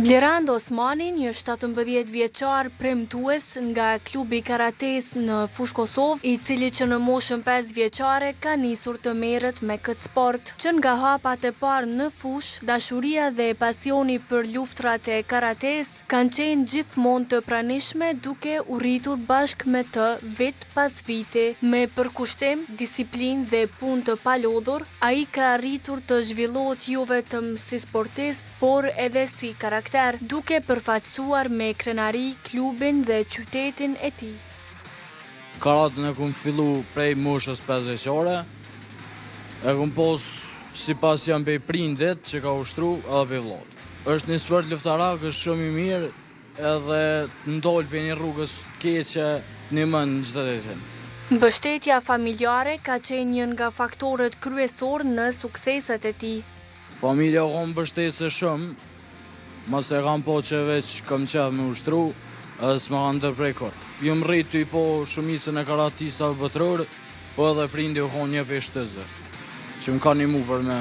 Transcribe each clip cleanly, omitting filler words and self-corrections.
Blerand Osmani, një 17 vjeçar premtues nga klubi karates në fushë Kosovë, I cili që në moshën 5 vjeçare ka nisur të merret me këtë sport, që nga hapat e parë në fushë, dashuria dhe pasioni për luftrat e karates kanë qenë gjithmonë të pranishme, duke u rritur bashkë me të vit pas viti. Me përkushtim, disiplinë dhe punë të palodhur, ai ka arritur të zhvillohet jo vetëm si sportist, por edhe si karakter, duke përfaqësuar me krenari klubin dhe qytetin e tij. Karatën e kum fillu prej moshës 5 vjeçare, e kum pos si pas jam pej prindit që ka ushtru edhe pej vllot. Është një sport luftarak, është shumë I mirë, edhe në dol për një rrugës të keqe, një mën në çdo ditë. Mbështetja familjare ka qenë një nga faktorët kryesor në sukseset e tij. Familja ka mbështese shumë, mos e kam po që veç kam qef me ushtru, edhe s'ma kanë ndërprej kur. Jom rritu I po shumicën e karatistave botror, po edhe prindi u konë një pej shtëzë, që më ka një mu për me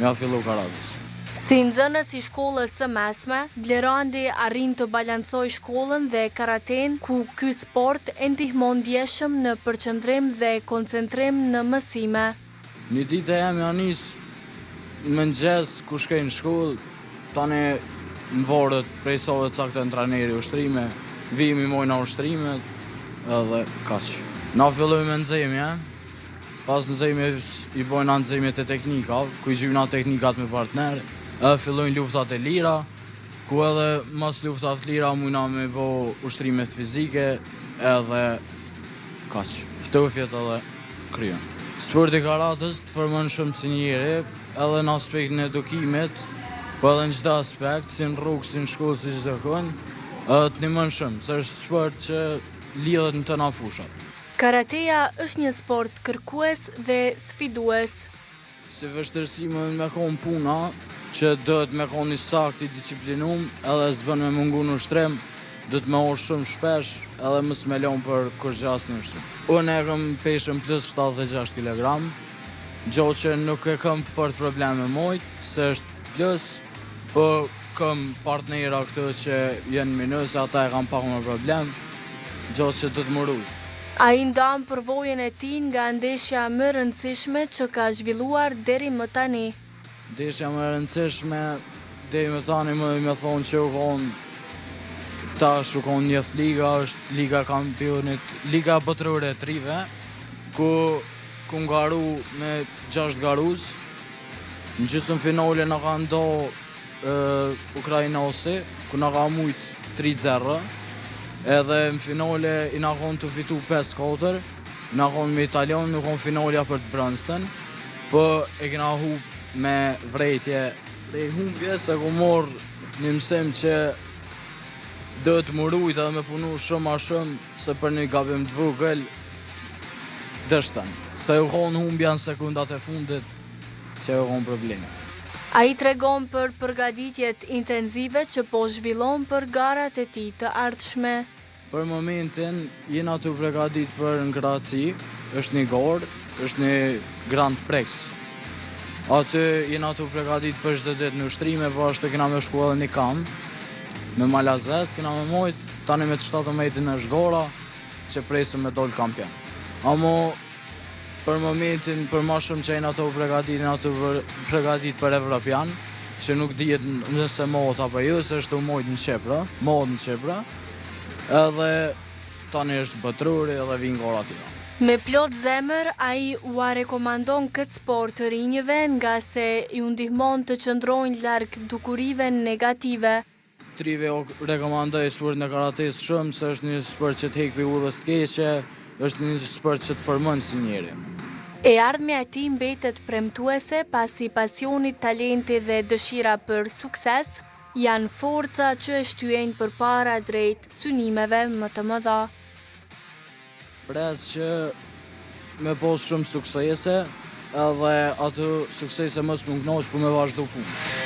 a fillu karatës. Si nxënës I shkollës së mesme, Blerandi arrin të balancoj shkollën dhe karaten, ku ky sport e ndihmon ndjeshëm në përqendrim dhe koncentrim në mësime. Një ditë e jam ja nis në mëngjes ku shkej në shkollë, tani më vorët prej sove cakte në trajneri ushtrime, vimi mojna ushtrimet, edhe kaq. Na fillojmë nxemje, pas nxemje I bojna nxemjet e teknika, ku I gjyna teknikat me partner, edhe fillojnë luftat e lira, ku edhe mas luftat të lira mujna me bo ushtrimet fizike, edhe kaq. Ftofjet edhe kryon. Sporti karatës të formon shumë si njeri, edhe në aspektin e edukimit, po edhe në çdo aspekt, si në rrugë, si në shkollë, si çdo kënd, të ndihmon shumë, se është sport që lidhet në tëna fushat. Karateja është një sport kërkues dhe sfidues. Si vështirësi me konë puna, që duhet me konë I sakt I disciplinum, edhe s'bën me mungu në ushtrim, duhet me orë shumë shpesh, edhe mos me lon për kur gjas në ushtrim. Unë e kam peshën plus 76 kg, gjatë që nuk e kam fort probleme mojt, se është plus, po kam partnera këtu që jenë minus, ata e kam pak më problem, gjatë që du të më rujt. Ai ndam përvojën e tij nga ndeshja më e rëndësishme që ka zhvilluar deri më tani. Ndeshja më e rëndësishme deri më tani më thonë që u konë tash u konë njëth liga, është Liga Kampionit, Liga Botërore e Trive, ku ngaru me 6 garuz, në gjysmë finale në ka ndo Ukrajinosi, ku në ka mujt 3-0, edhe në finale I në konë të fitu 5-4, në konë me Italian, në konë finalja për të brënstën, po e kena hup me vrejtje. Dhe I humbje se ku morë një mësim që do të më rujt edhe me punu shumë a shumë, se për një gabim të vogël, dështën. Se u konë humbja në sekundat e fundit, që u konë probleme. Ai tregon për përgatitjet intensive që po zhvillon për garat e tij të ardhshme. Për momentin jena të përgatit për në Graci, është një garë, është një Grand Prix. Aty jena të përgatit për çdo ditë në ushtrime, po ashtu kena me shku edhe një kamp, me Malazest, kena me mojt, tani me të 17 është gara, që presim me dol kampion. Amo për momentin, për ma shumë që jena të përgatit për Evropian, që nuk dihet nëse mohët apo jo, se është u mohët në Qepra, edhe tani është botrori edhe vinë gara tira. Me plot zemër, ai u rekomandon këtë sport të rinjëve nga se ju ndihmon të qëndrojnë larg dukurive negative. Trive rekomandoj sportin e karates shumë, se është një sport që të hek për udhës të keqe, është një sport që të formon si njeri. E ardhmja e tij mbetet premtuese pasi pasionit, talenti dhe dëshira për sukses janë forca që e shtyjnë përpara drejt synimeve më të mëdha. Pres që me pos shumë suksese, edhe ato suksese mos më knoq, po me vazhdo punë.